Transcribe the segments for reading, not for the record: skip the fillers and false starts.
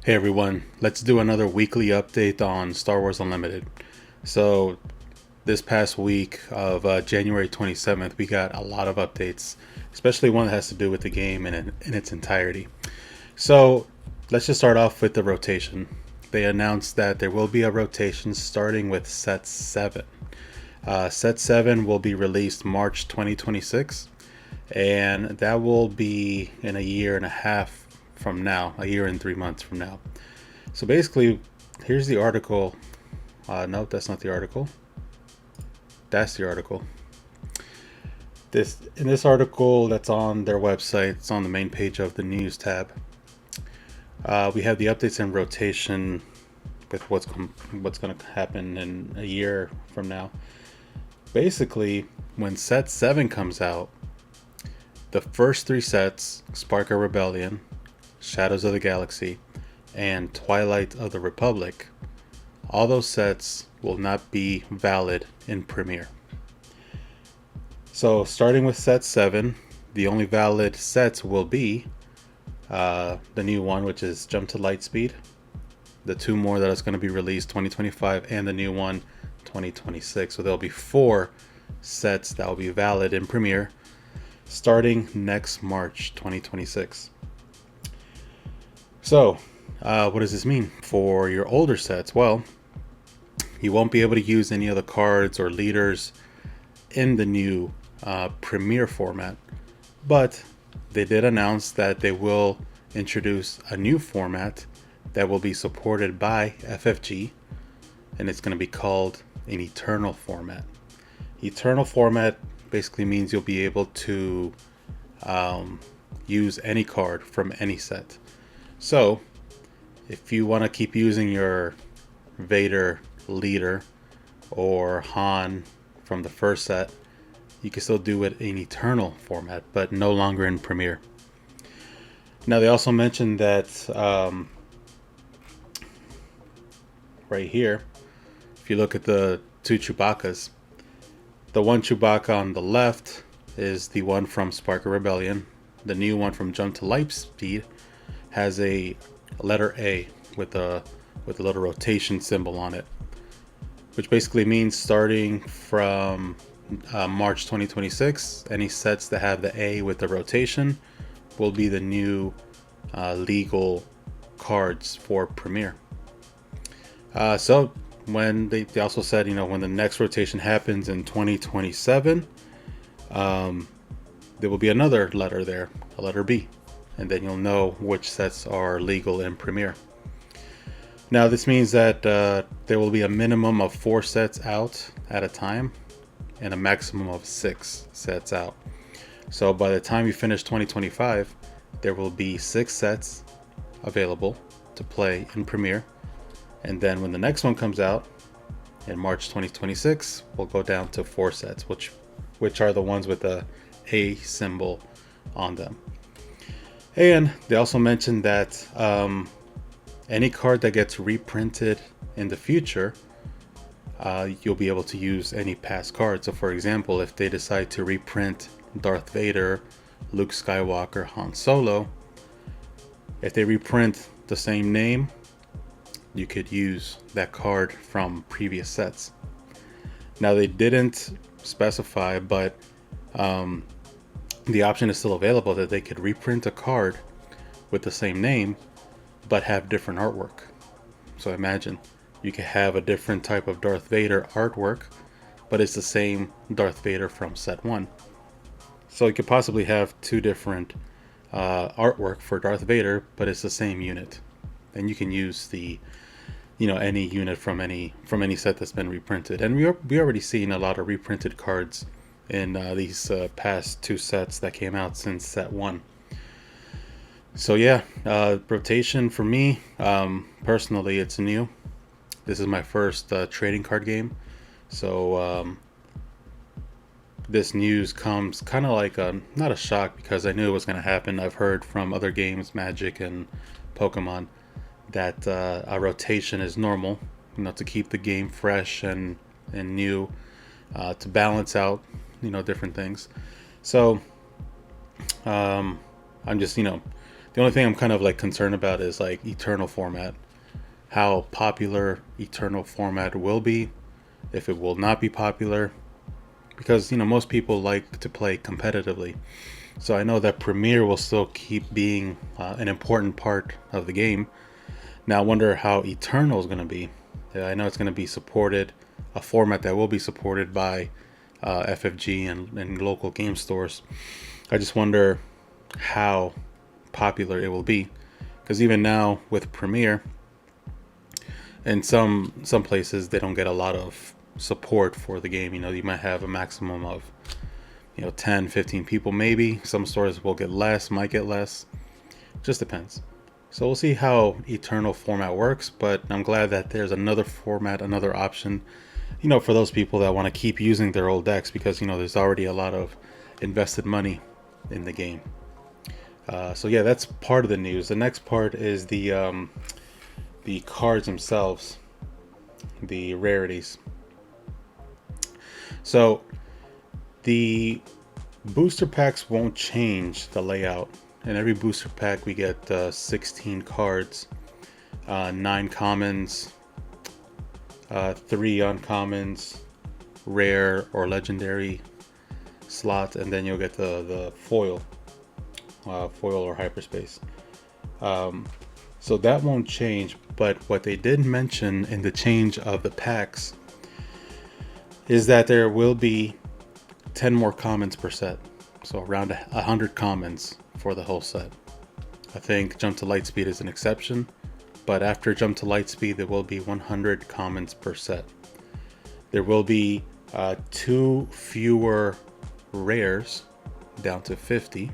Hey everyone, let's do another weekly update on Star Wars Unlimited. So, this past week of January 27th, we got a lot of updates, especially one that has to do with the game in its entirety. So, let's just start off with the rotation. They announced that there will be a rotation starting with Set 7. Set 7 will be released March 2026, and that will be in a year and a half from now, a year and 3 months from now. So basically, here's the article. No, that's not the article. That's the article. This article that's on their website. It's on the main page of the news tab. We have the updates in rotation with what's going to happen in a year from now. Basically, when Set 7 comes out, the first three sets, Spark of Rebellion, Shadows of the Galaxy, and Twilight of the Republic, all those sets will not be valid in Premiere. So, starting with Set 7, the only valid sets will be the new one, which is Jump to Lightspeed, the two more that is going to be released 2025, and the new one 2026. So, there'll be four sets that will be valid in Premiere starting next March 2026. So, what does this mean for your older sets? Well, you won't be able to use any of the cards or leaders in the new Premiere format, but they did announce that they will introduce a new format that will be supported by FFG, and it's going to be called an Eternal format. Eternal format basically means you'll be able to use any card from any set. So, if you want to keep using your Vader leader or Han from the first set, you can still do it in Eternal format, but no longer in Premiere. Now, they also mentioned that right here, if you look at the two Chewbacca's, the one Chewbacca on the left is the one from Spark of Rebellion. The new one from Jump to Lightspeed has a letter A with a little rotation symbol on it, which basically means starting from March 2026, any sets that have the A with the rotation will be the new legal cards for Premiere. So when they also said, when the next rotation happens in 2027, there will be another letter there, a letter B, and then you'll know which sets are legal in Premiere. Now, this means that there will be a minimum of 4 sets out at a time and a maximum of 6 sets out. So by the time you finish 2025, there will be 6 sets available to play in Premiere. And then when the next one comes out in March 2026, we'll go down to 4 sets, which are the ones with the A symbol on them. And they also mentioned that any card that gets reprinted in the future, you'll be able to use any past card. So for example, if they decide to reprint Darth Vader, Luke Skywalker, Han Solo, if they reprint the same name, you could use that card from previous sets. Now, they didn't specify, but the option is still available that they could reprint a card with the same name but have different artwork. So imagine you could have a different type of Darth Vader artwork, but it's the same Darth Vader from set 1. So you could possibly have two different artwork for Darth Vader, but it's the same unit. And you can use the any unit from any set that's been reprinted. And we already seen a lot of reprinted cards in these past 2 sets that came out since set 1. So yeah, rotation for me, personally, it's new. This is my first trading card game, so this news comes kind of like not a shock, because I knew it was going to happen. I've heard from other games, Magic and Pokemon, that a rotation is normal, to keep the game fresh and new, to balance out, different things. So I'm just, the The only thing I'm kind of like concerned about is like Eternal format, how popular Eternal format will be, if it will not be popular, because most people like to play competitively. So I know that Premier will still keep being an important part of the game. Now I wonder how Eternal is going to be. I know it's going to be supported, a format that will be supported by FFG and local game stores. I just wonder how popular it will be, because even now with Premier, in some places they don't get a lot of support for the game. You might have a maximum of 10, 15 people maybe. Some stores will get less, might get less. Just depends. So we'll see how Eternal format works, but I'm glad that there's another format, another option, for those people that want to keep using their old decks, because there's already a lot of invested money in the game. So yeah, that's part of the news. The next part is the cards themselves, the rarities. So the booster packs won't change the layout. In every booster pack we get 16 cards, 9 commons, 3 uncommons, rare or legendary slots, and then you'll get the foil or hyperspace. So that won't change, but what they did mention in the change of the packs is that there will be 10 more commons per set. So around 100 commons for the whole set. I think Jump to Lightspeed is an exception, but after Jump to Lightspeed there will be 100 commons per set. There will be 2 fewer rares, down to 50,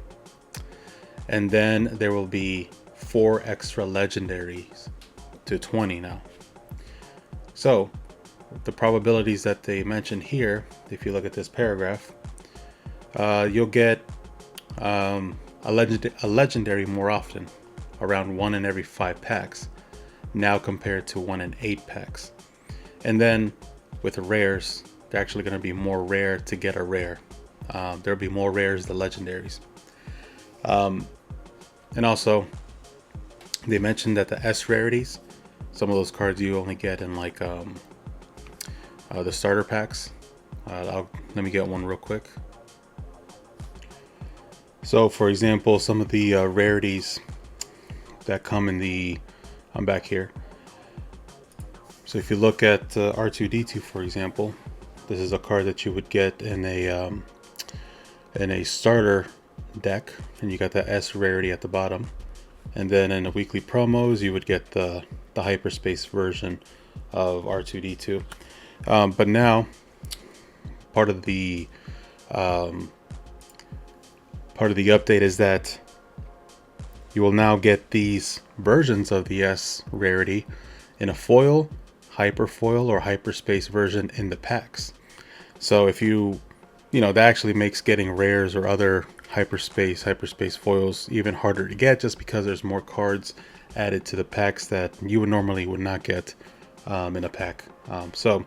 and then there will be 4 extra legendaries to 20 now. So the probabilities that they mention here, if you look at this paragraph, you'll get a legendary more often, around 1 in every 5 packs, now compared to 1 in 8 packs. And then with the rares, they're actually going to be more rare to get a rare. There'll be more rares than legendaries. And also, they mentioned that the S rarities, some of those cards you only get in like the starter packs. Let me get one real quick. So for example, some of the rarities that come in the, I'm back here. So if you look at R2-D2, for example, this is a card that you would get in a starter deck, and you got the S rarity at the bottom. And then in the weekly promos, you would get the hyperspace version of R2-D2. But now, part of the update is that you will now get these versions of the S rarity in a foil, hyper foil, or hyperspace version in the packs. So if that actually makes getting rares or other hyperspace foils even harder to get, just because there's more cards added to the packs that you would not get in a pack. So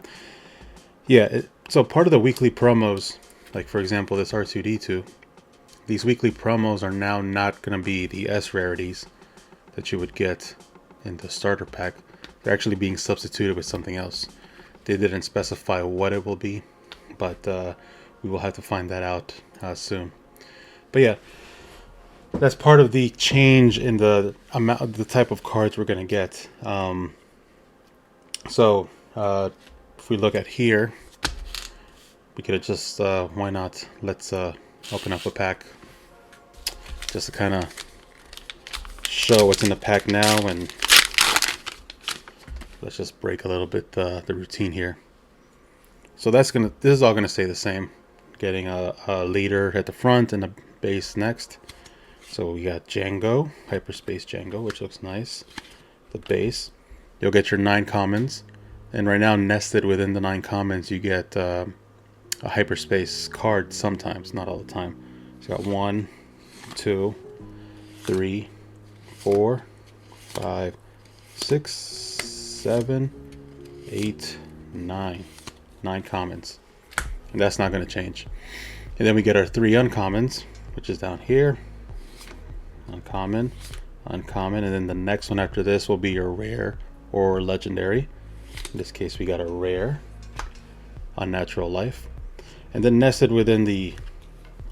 yeah, so part of the weekly promos, like for example this R2-D2, these weekly promos are now not going to be the S rarities that you would get in the starter pack. They're actually being substituted with something else. They didn't specify what it will be, but we will have to find that out soon. But yeah, that's part of the change in the amount, the type of cards we're going to get. So if we look at here, we could just why not, let's open up a pack just to kind of show what's in the pack now, and let's just break a little bit the routine here. So this is all gonna stay the same. Getting a leader at the front and a base next. So we got Django, hyperspace Django, which looks nice. The base. You'll get your 9 commons, and right now nested within the 9 commons you get a hyperspace card sometimes, not all the time. So you got 1, 2, 3, 4, 5, 6, 7, 8, 9. 9 commons. And that's not going to change. And then we get our 3 uncommons, which is down here. Uncommon, uncommon, and then the next one after this will be your rare or legendary. In this case, we got a rare, Unnatural Life. And then nested within the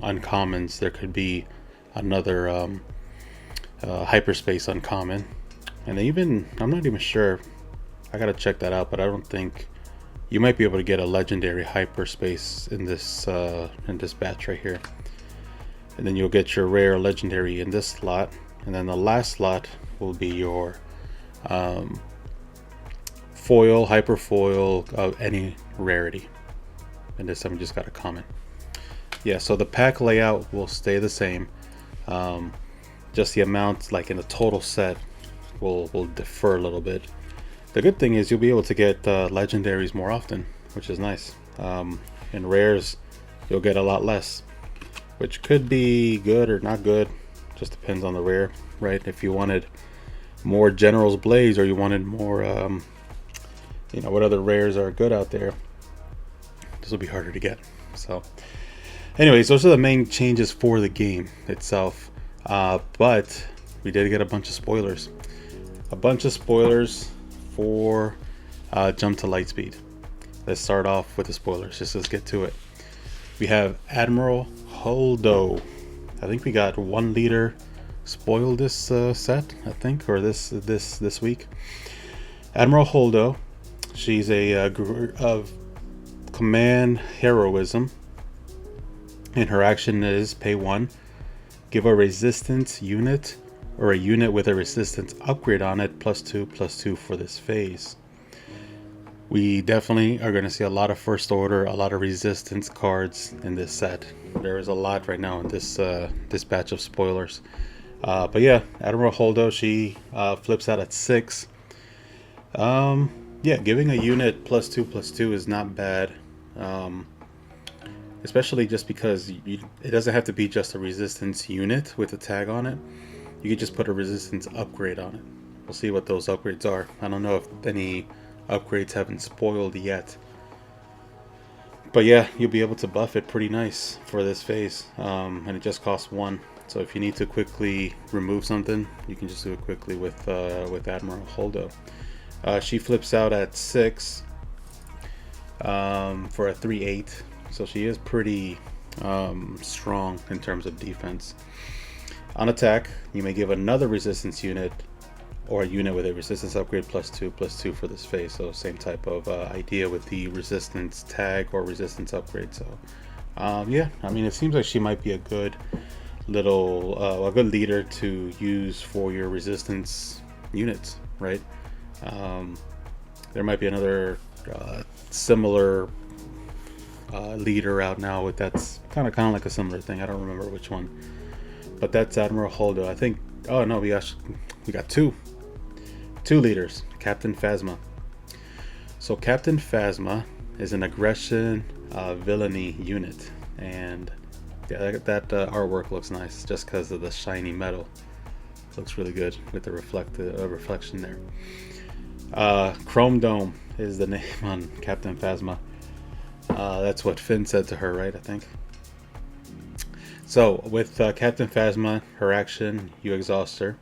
uncommons, there could be another hyperspace uncommon. And even, I'm not even sure, I gotta check that out, but I don't think, you might be able to get a legendary hyperspace in this batch right here. And then you'll get your rare legendary in this slot. And then the last slot will be your foil, hyper foil of any rarity. And this time we just got a common. Yeah, so the pack layout will stay the same. Just the amount, like in the total set, will differ a little bit. The good thing is you'll be able to get legendaries more often, which is nice. And rares, you'll get a lot less, which could be good or not good. Just depends on the rare, right? If you wanted more General's Blaze, or you wanted more, you know, what other rares are good out there, this will be harder to get. So anyways, those are the main changes for the game itself. But we did get a bunch of spoilers. For Jump to Lightspeed. Let's start off with the spoilers. Let's get to it. We have Admiral Holdo. I think we got 1 leader spoiled this set, I think, or this week. Admiral Holdo. She's a of command heroism, and her action is pay 1, give a resistance unit or a unit with a resistance upgrade on it +2/+2 for this phase. We definitely are going to see a lot of first order, a lot of resistance cards in this set. There is a lot right now in this batch of spoilers. But yeah, Admiral Holdo, she flips out at 6. Yeah, giving a unit +2/+2 is not bad. Especially just because it doesn't have to be just a resistance unit with a tag on it. You could just put a resistance upgrade on it. We'll see what those upgrades are. I don't know if any upgrades haven't spoiled yet. But yeah, you'll be able to buff it pretty nice for this phase. And it just costs 1. So if you need to quickly remove something, you can just do it quickly with Admiral Holdo. She flips out at 6 for a 3/8. So she is pretty strong in terms of defense. On attack, you may give another resistance unit or a unit with a resistance upgrade +2/+2 for this phase. So same type of idea with the resistance tag or resistance upgrade. So yeah, I mean, it seems like she might be a good little a good leader to use for your resistance units, right? There might be another similar leader out now with that's kind of like a similar thing. I don't remember which one, but that's Admiral Holdo. I think. Oh no, we got two leaders. Captain Phasma. So Captain Phasma is an aggression villainy unit, and yeah, that artwork looks nice just because of the shiny metal. Looks really good with the reflection there. Chrome Dome is the name on Captain Phasma. That's what Finn said to her, right? I think. So with Captain Phasma, her action, you exhaust her.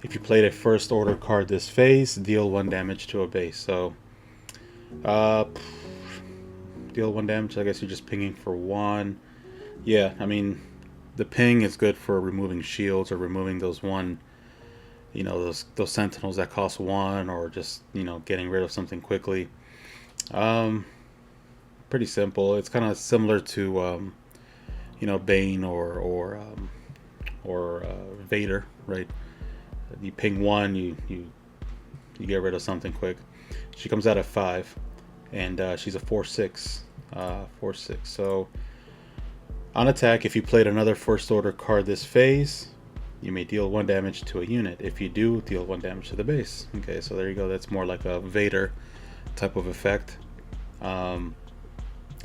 If you played a first order card this phase, deal 1 damage to a base. So deal 1 damage. I guess you're just pinging for 1. Yeah, I mean, the ping is good for removing shields or removing those those sentinels that cost 1, or just getting rid of something quickly. Pretty simple. It's kind of similar to Bane or Vader, right? You ping 1, you get rid of something quick. She comes out at 5, and she's a 4/6. 4/6. So on attack, if you played another first order card this phase, you may deal 1 damage to a unit. If you do, deal 1 damage to the base. Okay, so there you go. That's more like a Vader type of effect.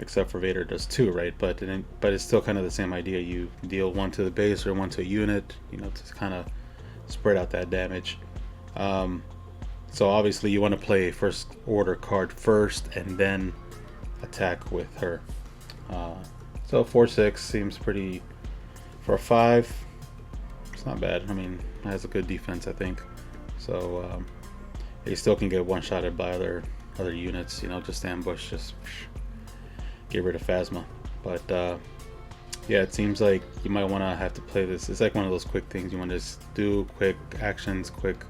Except for Vader does 2, right? But it's still kind of the same idea. You deal 1 to the base or 1 to a unit, to kind of spread out that damage. So obviously you want to play a first order card first and then attack with her. So 4/6 seems pretty, for a 5, it's not bad. I mean, has a good defense, I think. So he still can get one-shotted by other units. You know, just ambush, just get rid of Phasma. But yeah, it seems like you might want to have to play this. It's like one of those quick things. You want to just do quick actions, quick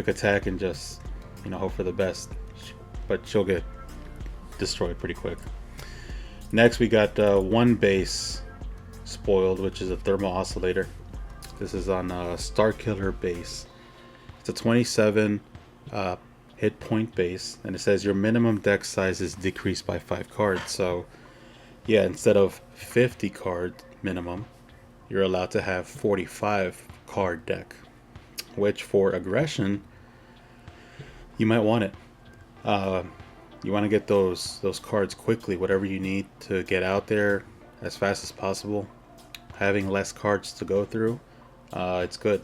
attack, and just, you know, hope for the best. But she'll get destroyed pretty quick. Next, we got one base spoiled, which is a thermal oscillator. This is on Starkiller base. It's a 27 hit point base, and it says your minimum deck size is decreased by 5 cards. So yeah, instead of 50 card minimum, you're allowed to have 45 card deck, which for aggression, you might want it. You want to get those cards quickly, whatever you need to get out there as fast as possible. Having less cards to go through, it's good.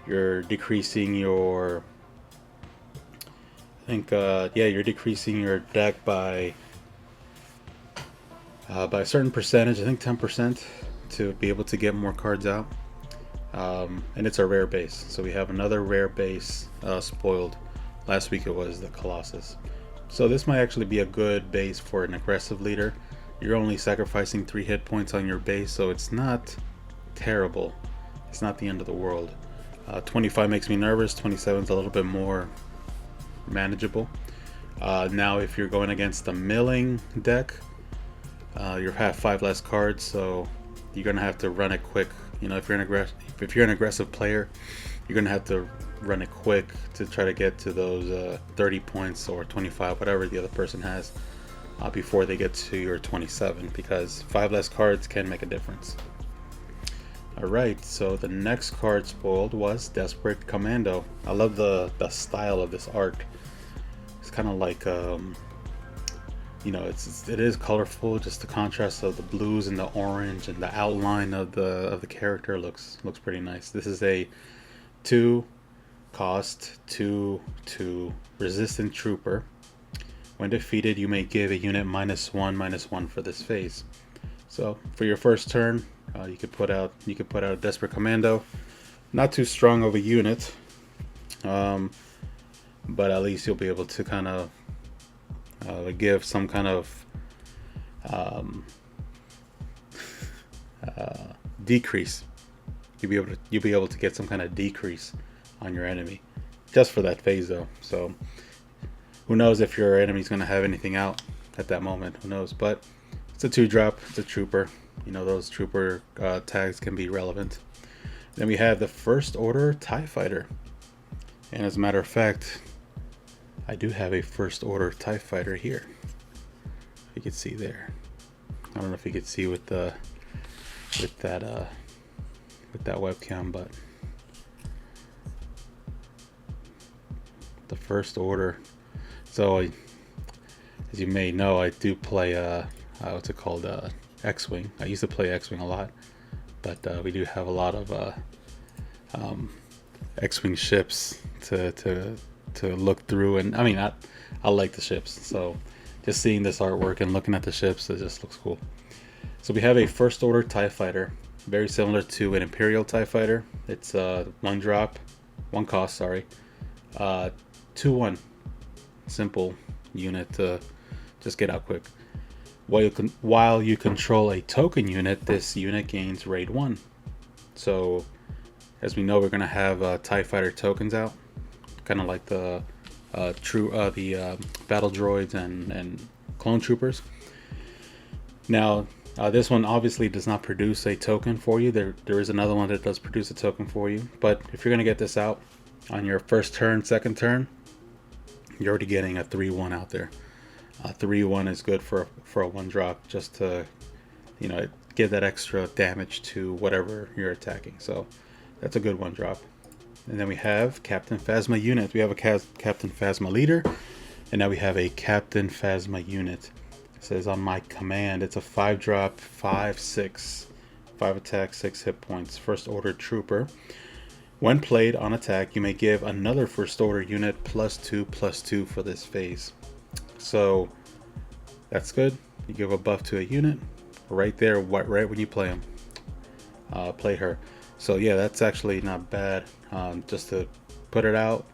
You're decreasing your, I think, you're decreasing your deck by a certain percentage. I think 10% to be able to get more cards out. And it's a rare base, so we have another rare base spoiled. Last week it was the Colossus. So this might actually be a good base for an aggressive leader. You're only sacrificing 3 hit points on your base, so it's not terrible. It's not the end of the world. 25 makes me nervous. 27 is a little bit more manageable. Now if you're going against the milling deck, you have 5 less cards, so you're gonna have to run it quick. You know, if you're an aggressive player, you're gonna have to run it quick to try to get to those 30 points or 25, whatever the other person has, before they get to your 27, because 5 less cards can make a difference. Alright, so the next card spoiled was Desperate Commando. I love the style of this art. It's kind of like you know, it is colorful. Just the contrast of the blues and the orange and the outline of the character looks pretty nice. This is a 2 cost 2/2 resistant trooper. When defeated, you may give a unit -1/-1 for this phase. So for your first turn, you could put out a Desperate Commando. Not too strong of a unit, but at least you'll be able to kind of give some kind of decrease. You'll be able to get some kind of decrease on your enemy just for that phase though. So who knows if your enemy's going to have anything out at that moment, who knows. But it's a 2-drop, it's a trooper. You know, those trooper tags can be relevant. Then we have the First Order TIE Fighter, and as a matter of fact, I do have a First Order TIE Fighter here. You can see there. I don't know if you could see with that webcam, but the First Order. So as you may know, I do play what's it called, X-Wing. I used to play X-Wing a lot, but we do have a lot of X-Wing ships to look through, and I mean, I like the ships, so just seeing this artwork and looking at the ships, it just looks cool. So we have a First Order TIE Fighter, very similar to an Imperial TIE Fighter. It's 1 cost, 2/1, simple unit to just get out quick. While you control a token unit, this unit gains raid 1. So as we know, we're gonna have TIE Fighter tokens out, kind of like the battle droids and clone troopers. Now this one obviously does not produce a token for you. There is another one that does produce a token for you, but if you're gonna get this out on your first turn, second turn, you're already getting a 3/1 out there. 3/1 is good for a 1-drop, just to, you know, give that extra damage to whatever you're attacking. So that's a good 1-drop. And then we have Captain Phasma unit. We have a Captain Phasma leader, and now we have a Captain Phasma unit. It says on my command, it's a 5-drop, 5/6, 5 attack, 6 hit points, First Order trooper. When played on attack, you may give another First Order unit +2/+2 for this phase. So that's good. You give a buff to a unit right there, right when you play him. Play her. So yeah, that's actually not bad. Just to put it out,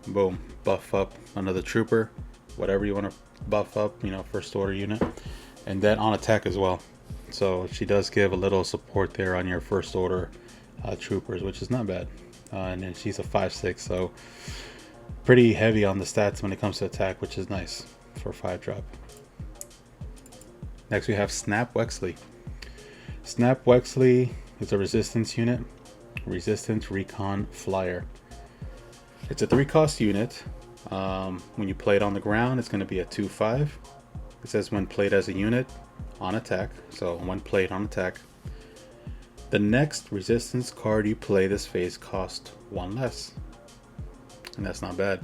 boom, buff up another trooper, whatever you want to buff up, you know, first order unit, and then on attack as well. So she does give a little support there on your first order troopers, which is not bad. And then she's a 5/6, so pretty heavy on the stats when it comes to attack, which is nice for 5-drop. Next we have Snap Wexley. Snap Wexley is a resistance unit, resistance recon flyer. It's a 3-cost unit. When you play it on the ground, it's going to be a 2/5. It says when played as a unit on attack, so when played on attack, the next resistance card you play this phase costs 1 less, and that's not bad.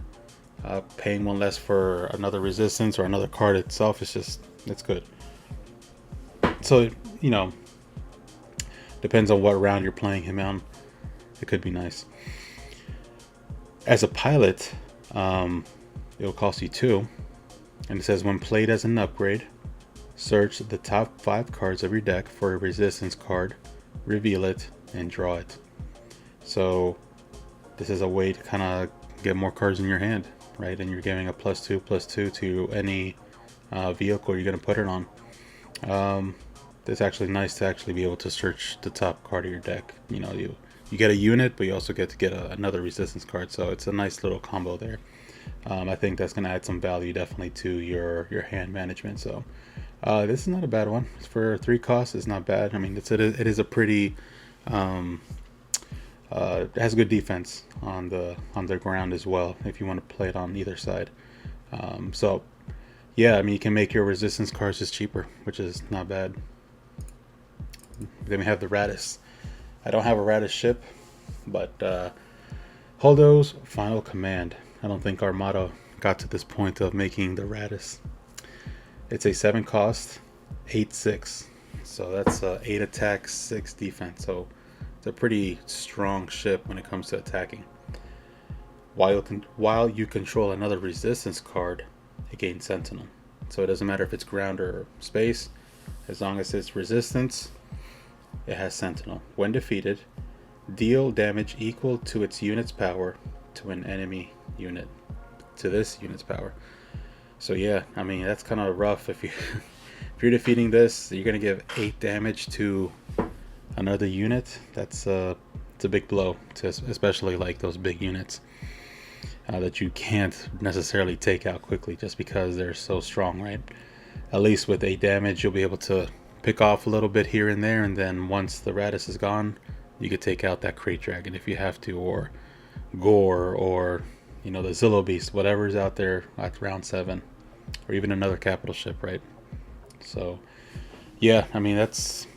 Paying 1 less for another resistance or another card itself is just, it's good. So, you know, depends on what round you're playing him on. It could be nice. As a pilot, it'll cost you 2, and it says when played as an upgrade, search the top 5 cards of your deck for a resistance card, reveal it, and draw it. So this is a way to kind of get more cards in your hand, right? And you're giving a +2/+2 to any vehicle you're going to put it on. It's actually nice to actually be able to search the top card of your deck. You know, you get a unit, but you also get to get another resistance card, so it's a nice little combo there. I think that's going to add some value definitely to your hand management. So this is not a bad one. For 3 costs, it's not bad. I mean, it is a pretty it has good defense on the ground as well if you want to play it on either side. So yeah, I mean, you can make your resistance cards just cheaper, which is not bad. Then we have the Raddus. I don't have a Raddus ship, but Holdo's Final Command. I don't think Armada got to this point of making the Raddus. It's a 7-cost, 8/6. So that's 8 attack, 6 defense. So it's a pretty strong ship when it comes to attacking. While you control another resistance card, it gains Sentinel. So it doesn't matter if it's ground or space. As long as it's resistance, it has Sentinel. When defeated, deal damage equal to its unit's power to an enemy unit, to this unit's power. So yeah, I mean, that's kind of rough. If you're defeating this, you're gonna give 8 damage to another unit. It's a big blow to especially like those big units that you can't necessarily take out quickly just because they're so strong, right? At least with 8 damage, you'll be able to pick off a little bit here and there, and then once the Raddus is gone, you could take out that Crate Dragon if you have to, or Gore, or you know, the Zillo Beast, whatever's out there at round 7, or even another capital ship, right? So yeah, I mean, that's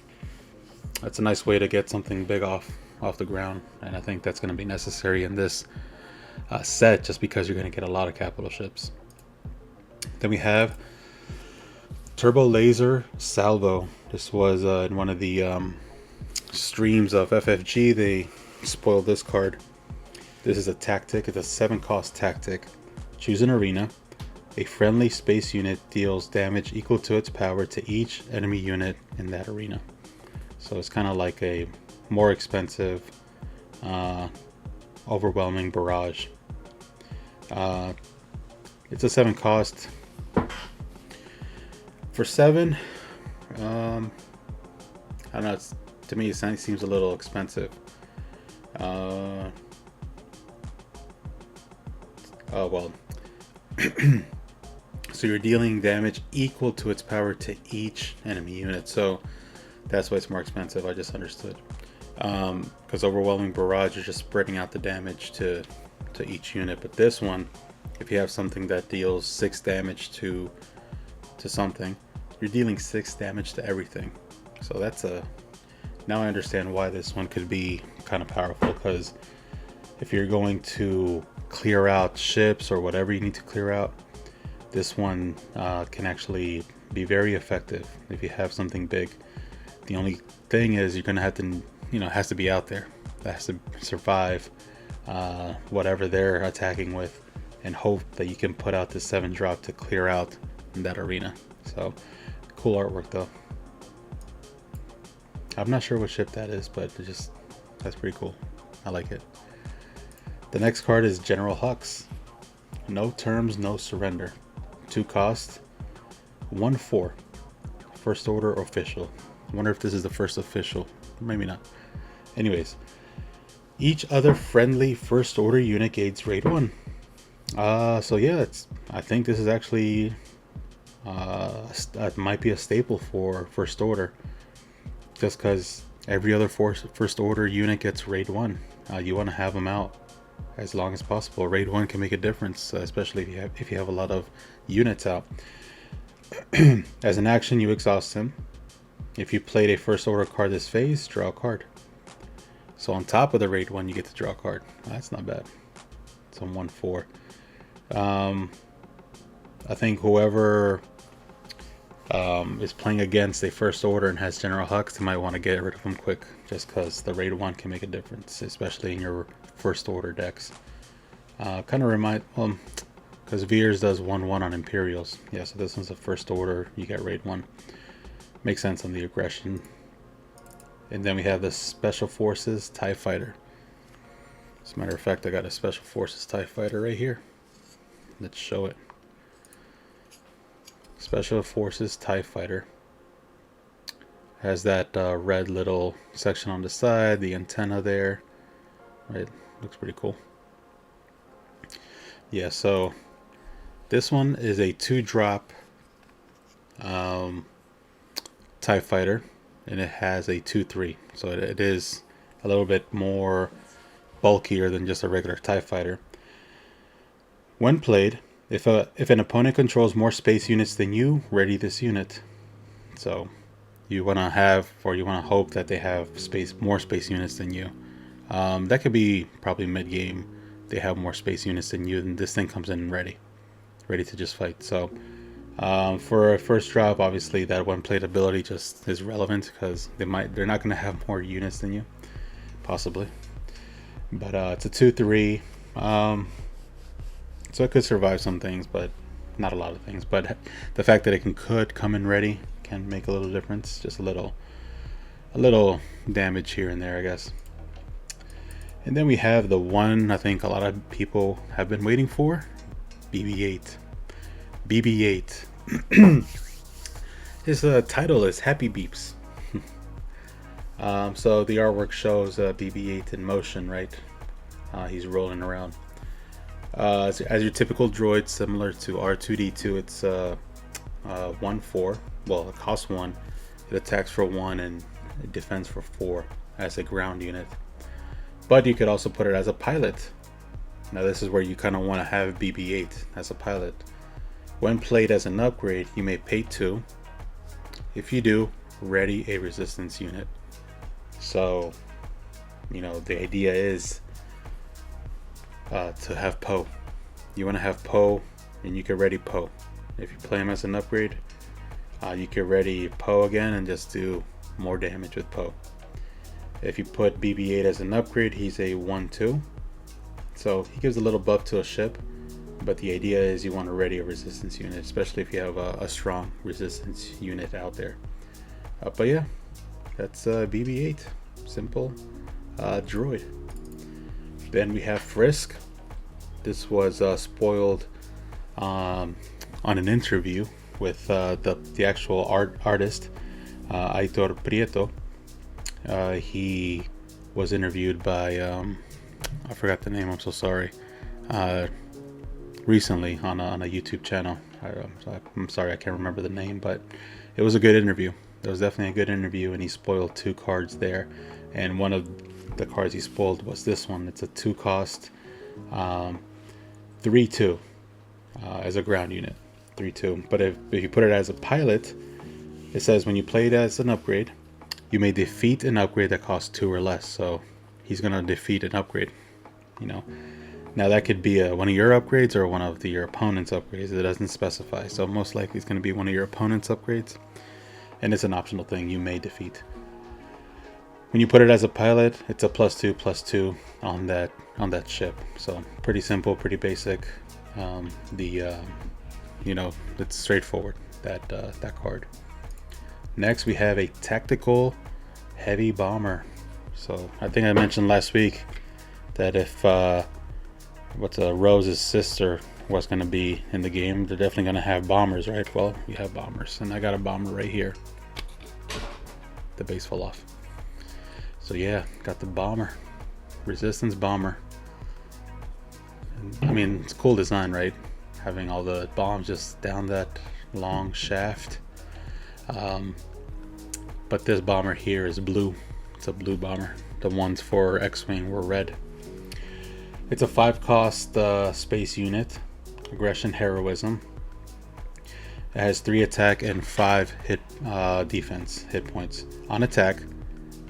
a nice way to get something big off the ground, and I think that's going to be necessary in this set, just because you're going to get a lot of capital ships. Then we have Turbo Laser Salvo. This was in one of the streams of FFG. They spoiled this card. This is a tactic. It's a 7-cost tactic. Choose an arena. A friendly space unit deals damage equal to its power to each enemy unit in that arena. So it's kind of like a more expensive overwhelming barrage. It's a 7-cost. For 7, I don't know, to me it seems a little expensive. Oh well. So you're dealing damage equal to its power to each enemy unit, so that's why it's more expensive. I just understood. Because overwhelming barrage is just spreading out the damage to each unit, but this one, if you have something that deals 6 damage to something, you're dealing 6 damage to everything. So that's now I understand why this one could be kind of powerful, because if you're going to clear out ships or whatever you need to clear out, this one can actually be very effective if you have something big. The only thing is you're gonna have to, you know, it has to be out there. It has to survive whatever they're attacking with, and hope that you can put out the 7-drop to clear out in that arena. So cool artwork though. I'm not sure what ship that is, but That's pretty cool. I like it. The next card is General Hux. No terms, no surrender. 2 cost, 1/4. First order official. I wonder if this is the first official. Maybe not. Anyways, each other friendly first order unit gains raid 1. So yeah, I think this is actually might be a staple for first order, just because every other first order unit gets raid 1. You want to have them out as long as possible. Raid 1 can make a difference, especially if you have a lot of units out. As an action, you exhaust him. If you played a first order card this phase, draw a card. So on top of the raid 1, you get to draw a card. That's not bad. It's on 1/4. I think whoever is playing against a first order and has General Hux, they might want to get rid of him quick, just because the raid 1 can make a difference, especially in your first order decks. Kind of remind, because Veers does 1/1 on Imperials. Yeah, so this one's a first order, you get raid 1. Makes sense on the aggression. And then we have the Special Forces TIE Fighter. As a matter of fact, I got a Special Forces TIE Fighter right here. Let's show it. Special Forces TIE Fighter. Has that red little section on the side, the antenna there. Right, looks pretty cool. Yeah, so this one is a 2-drop TIE Fighter, and it has a 2/3, so it is a little bit more bulkier than just a regular TIE Fighter. When played, if an opponent controls more space units than you, ready this unit. So you want to have, or you want to hope that they have more space units than you. That could be probably mid-game. They have more space units than you, and this thing comes in ready to just fight. So for a first drop, obviously that when played ability just is relevant, because they're not going to have more units than you, possibly. But it's a 2/3, so it could survive some things, but not a lot of things. But the fact that it could come in ready can make a little difference, just a little damage here and there, I guess. And then we have the one I think a lot of people have been waiting for, BB-8. BB-8. His title is Happy Beeps. So the artwork shows BB-8 in motion, right? He's rolling around. As your typical droid, similar to R2-D2, it's 1/4. Well, it costs 1. It attacks for 1 and it defends for 4 as a ground unit. But you could also put it as a pilot. Now this is where you kind of want to have BB-8 as a pilot. When played as an upgrade, you may pay 2. If you do, ready a resistance unit. So, the idea is to have Poe. You want to have Poe, and you can ready Poe. If you play him as an upgrade, you can ready Poe again and just do more damage with Poe. If you put BB-8 as an upgrade, he's a 1/2. So he gives a little buff to a ship, but the idea is you want to ready a resistance unit, especially if you have a strong resistance unit out there. But yeah, that's BB-8. Simple droid. Then we have Frisk. This was spoiled on an interview with the actual artist, Aitor Prieto. He was interviewed by I forgot the name, I'm so sorry, recently on a YouTube channel. I'm sorry, I can't remember the name, but it was a good interview. It was definitely a good interview, and he spoiled 2 cards there, and one of the cards he spoiled was this one. It's a 2 cost 3/2 as a ground unit, 3/2. But if you put it as a pilot, it says when you play it as an upgrade, you may defeat an upgrade that costs 2 or less. So he's gonna defeat an upgrade. Now that could be one of your upgrades or one of your opponent's upgrades. It doesn't specify. So most likely it's gonna be one of your opponent's upgrades, and it's an optional thing you may defeat. When you put it as a pilot, it's a +2/+2 on that ship. So pretty simple, pretty basic. It's straightforward, that card. Next we have a tactical heavy bomber. So I think I mentioned last week that if Rose's sister was going to be in the game, they're definitely going to have bombers, right? Well, we have bombers, and I got a bomber right here. The base fell off. So yeah, got the bomber, resistance bomber. And, I mean, it's a cool design, right? Having all the bombs just down that long shaft. But this bomber here is blue. It's a blue bomber. The ones for X-Wing were red. It's a 5-cost space unit. Aggression, heroism. It has 3 attack and 5 hit defense hit points. On attack,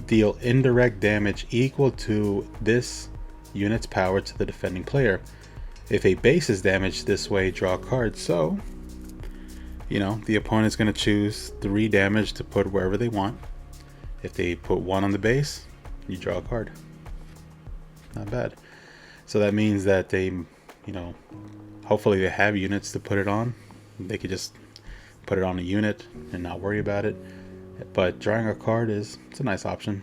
deal indirect damage equal to this unit's power to the defending player. If a base is damaged this way, draw a card. So, you know, the opponent's going to choose 3 damage to put wherever they want. If they put 1 on the base, you draw a card. Not bad. So that means that they, you know, hopefully they have units to put it on. They could just put it on a unit and not worry about it. But drawing a card it's a nice option.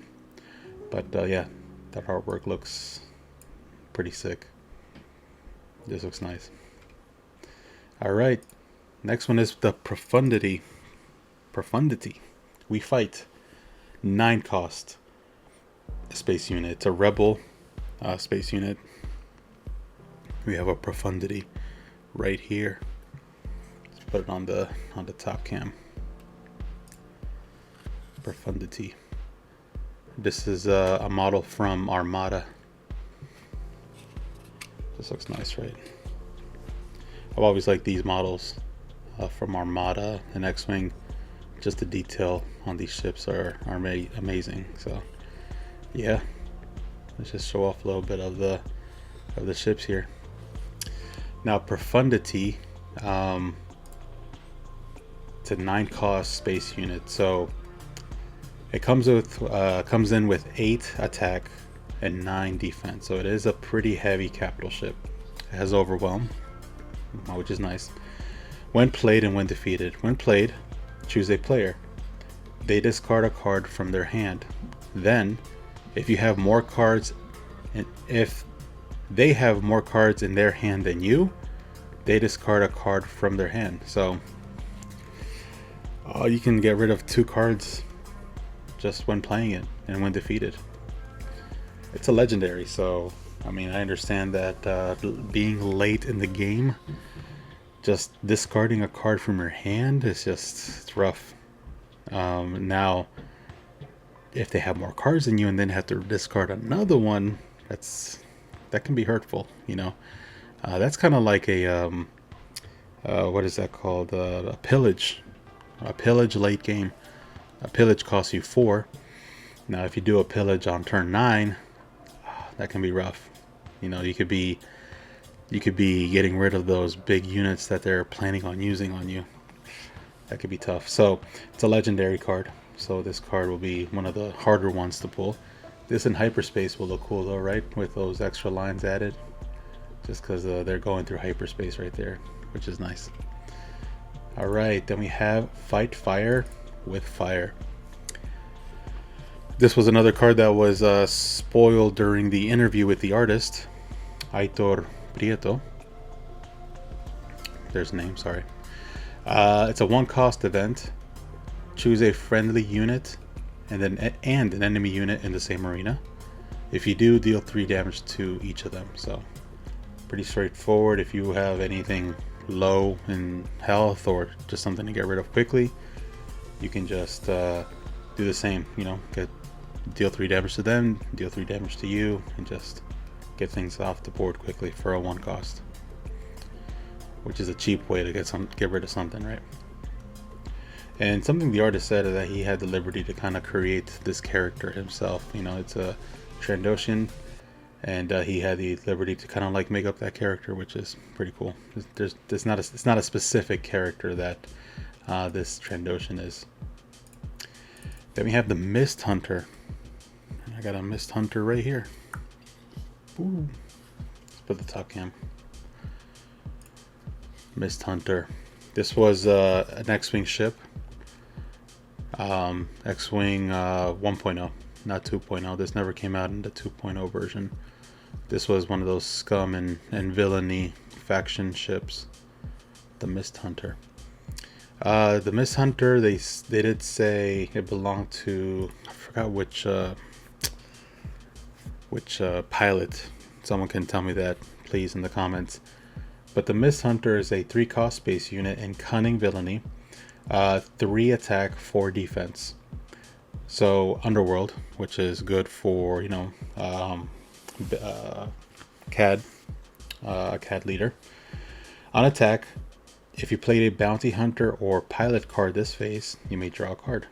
But yeah, that artwork looks pretty sick. This looks nice. Alright, next one is the Profundity. We Fight. 9 cost space unit. It's a rebel space unit. We have a Profundity right here. Let's put it on the top cam. Profundity. This is a model from Armada. This looks nice, right? I've always liked these models from Armada and X-Wing. Just the detail on these ships are amazing. So yeah, let's just show off a little bit of the ships here. Now Profundity, it's a 9-cost space unit, so it comes in with 8 attack and 9 defense. So it is a pretty heavy capital ship. It has overwhelm, which is nice. When played and when defeated. When played, choose a player. They discard a card from their hand. Then, if you have more cards, and if they have more cards in their hand than you, they discard a card from their hand. So you can get rid of 2 cards just when playing it and when defeated. It's a legendary, so I mean, I understand that being late in the game, just discarding a card from your hand is it's rough. Now, if they have more cards than you and then have to discard another one, that can be hurtful, you know. That's kind of like a what is that called? A pillage. A pillage late game. A pillage costs you 4. Now, if you do a pillage on turn 9, that can be rough. You know, you could be getting rid of those big units that they're planning on using on you. That could be tough. So it's a legendary card. So this card will be one of the harder ones to pull. This in hyperspace will look cool though, right? With those extra lines added. Just because they're going through hyperspace right there, which is nice. Alright, then we have Fight Fire with Fire. This was another card that was spoiled during the interview with the artist, Aitor Prieto. There's a name, sorry. It's a 1-cost event. Choose a friendly unit and an enemy unit in the same arena. If you do, deal 3 damage to each of them. So pretty straightforward. If you have anything low in health or just something to get rid of quickly, you can just do the same, you know, deal 3 damage to them, deal 3 damage to you, and just get things off the board quickly for a 1-cost, which is a cheap way to get rid of something, right? And something the artist said is that he had the liberty to kind of create this character himself. You know, it's a Trandoshan, and he had the liberty to kind of like make up that character, which is pretty cool. It's not a specific character that this Trandoshan is. Then we have the Mist Hunter. I got a Mist Hunter right here. Ooh. Let's put the top cam. Mist Hunter. This was an X-Wing ship. X-Wing 1.0. not 2.0. This never came out in the 2.0 version. This was one of those scum and villainy faction ships. The Mist Hunter. The Mist Hunter, they did say it belonged to, I forgot which pilot. Someone can tell me that, please, in the comments. But the Mist Hunter is a 3-cost space unit in cunning villainy, 3 attack, 4 defense. So Underworld, which is good for, you know, CAD leader. On attack, if you played a bounty hunter or pilot card this phase, you may draw a card.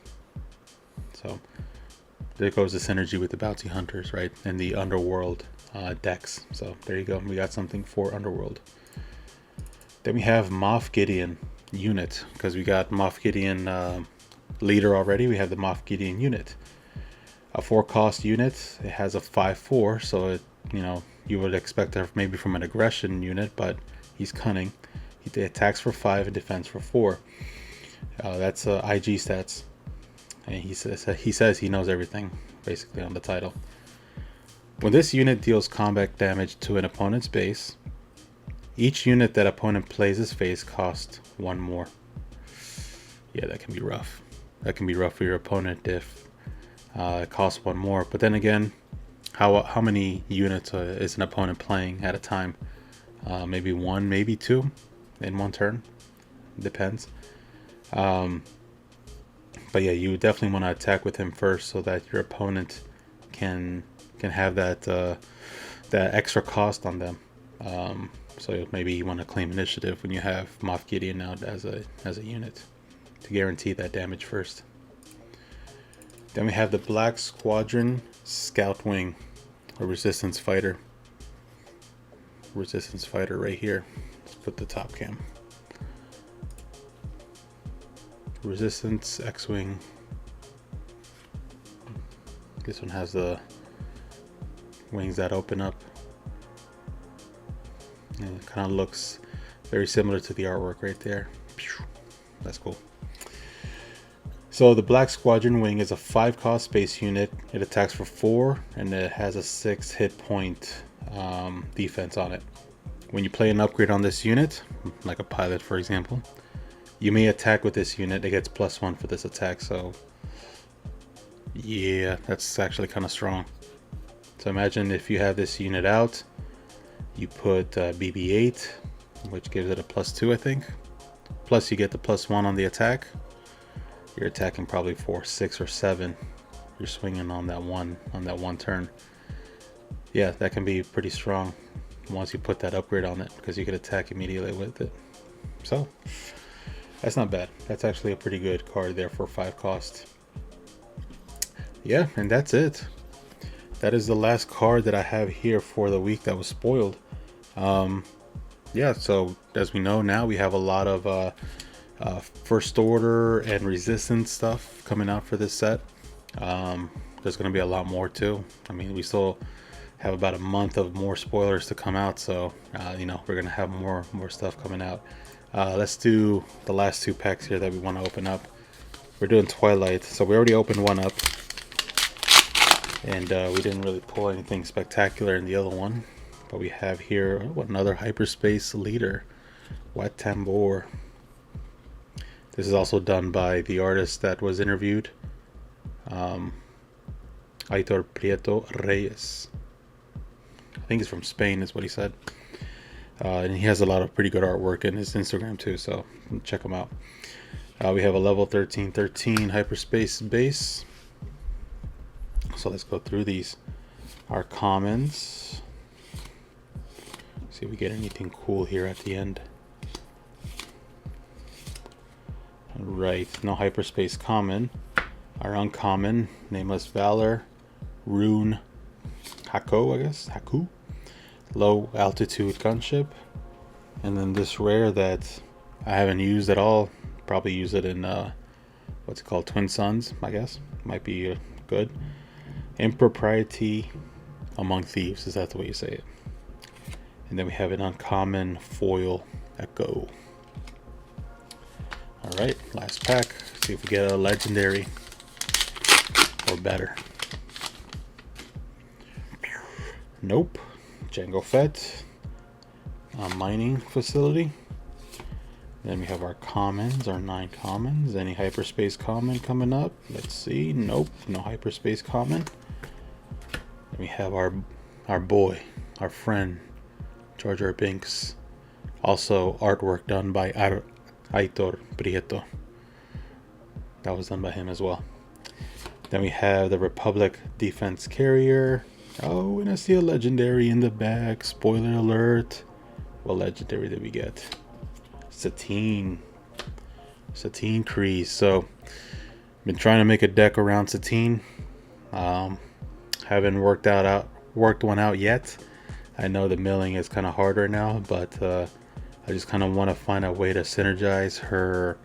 So there goes the synergy with the bounty hunters, right? And the Underworld decks. So there you go. We got something for Underworld. Then we have Moff Gideon unit, because we got Moff Gideon leader already. We have the Moff Gideon unit. A 4-cost unit. It has a 5/4, so it, you know, you would expect that maybe from an aggression unit, but he's cunning. He attacks for 5 and defense for 4. That's IG stats, and he says he knows everything basically on the title. When this unit deals combat damage to an opponent's base, each unit that opponent plays his phase costs 1 more. Yeah, that can be rough. That can be rough for your opponent if it costs 1 more. But then again, how many units is an opponent playing at a time? Maybe 1, maybe 2 in 1 turn. Depends. But yeah, you definitely want to attack with him first so that your opponent can have that that extra cost on them. So maybe you want to claim initiative when you have Moff Gideon out as a unit to guarantee that damage first. Then we have the Black Squadron Scout Wing, a resistance fighter. Resistance fighter right here. Let's put the top cam. Resistance X-Wing. This one has the wings that open up. And it kind of looks very similar to the artwork right there. That's cool. So the Black Squadron Wing is a 5-cost space unit. It attacks for 4 and it has a 6 hit point defense on it. When you play an upgrade on this unit, like a pilot for example, you may attack with this unit. It gets +1 for this attack, so yeah, that's actually kind of strong. So imagine if you have this unit out, you put BB-8, which gives it a +2, I think. Plus you get the +1 on the attack. You're attacking probably for 6 or 7. You're swinging on that one turn. Yeah, that can be pretty strong once you put that upgrade on it, because you could attack immediately with it. So that's not bad. That's actually a pretty good card there for 5 cost. Yeah, and that's it. That is the last card that I have here for the week that was spoiled. Yeah, so as we know now, we have a lot of First Order and Resistance stuff coming out for this set. There's going to be a lot more too. I mean, we still have about a month of more spoilers to come out, so you know, we're going to have more stuff coming out. Let's do the last 2 packs here that we want to open up. We're doing Twilight, so we already opened one up, and we didn't really pull anything spectacular in the other one. But we have here another Hyperspace Leader, Wat Tambor. This is also done by the artist that was interviewed, Aitor Prieto Reyes. I think he's from Spain is what he said. And he has a lot of pretty good artwork in his Instagram too, so check him out. We have a level 1313 Hyperspace base. So let's go through these. Our commons. See if we get anything cool here at the end. Right, no Hyperspace common. Our uncommon, Nameless Valor, Rune Hako, I guess, Haku. Low altitude gunship. And then this rare that I haven't used at all. Probably use it in what's it called, Twin Suns, I guess. Might be good. Impropriety Among Thieves, is that the way you say it? And then we have an uncommon foil Echo. Alright, last pack. See if we get a legendary or better. Nope. Jango Fett. Mining facility. Then we have our commons, our 9 commons. Any hyperspace common coming up? Let's see. Nope, no hyperspace common. Then we have our boy, our friend, Jar Jar Binks. Also artwork done by Aitor Prieto. That was done by him as well. Then we have the Republic Defense Carrier. Oh, and I see a legendary in the back. Spoiler alert. What legendary did we get? Satine Kryze. So been trying to make a deck around Satine. Haven't worked one out yet. I know the milling is kind of harder now, but I just kind of want to find a way to synergize her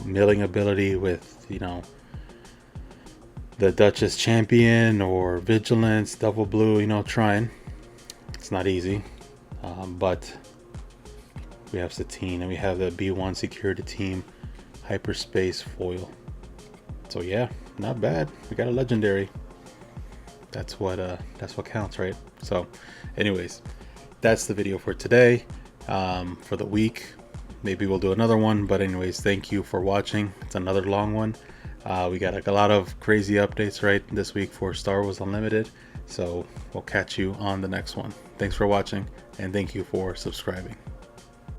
milling ability with, you know, the Duchess Champion or Vigilance, Double Blue. You know, trying. It's not easy, but we have Satine and we have the B1 Security Team Hyperspace foil. So yeah, not bad. We got a legendary. That's what counts, right? So anyways, that's the video for today. For the week, maybe we'll do another one, but anyways, thank you for watching. It's another long one. We got a lot of crazy updates right this week for Star Wars Unlimited, so we'll catch you on the next one. Thanks for watching, and thank you for subscribing.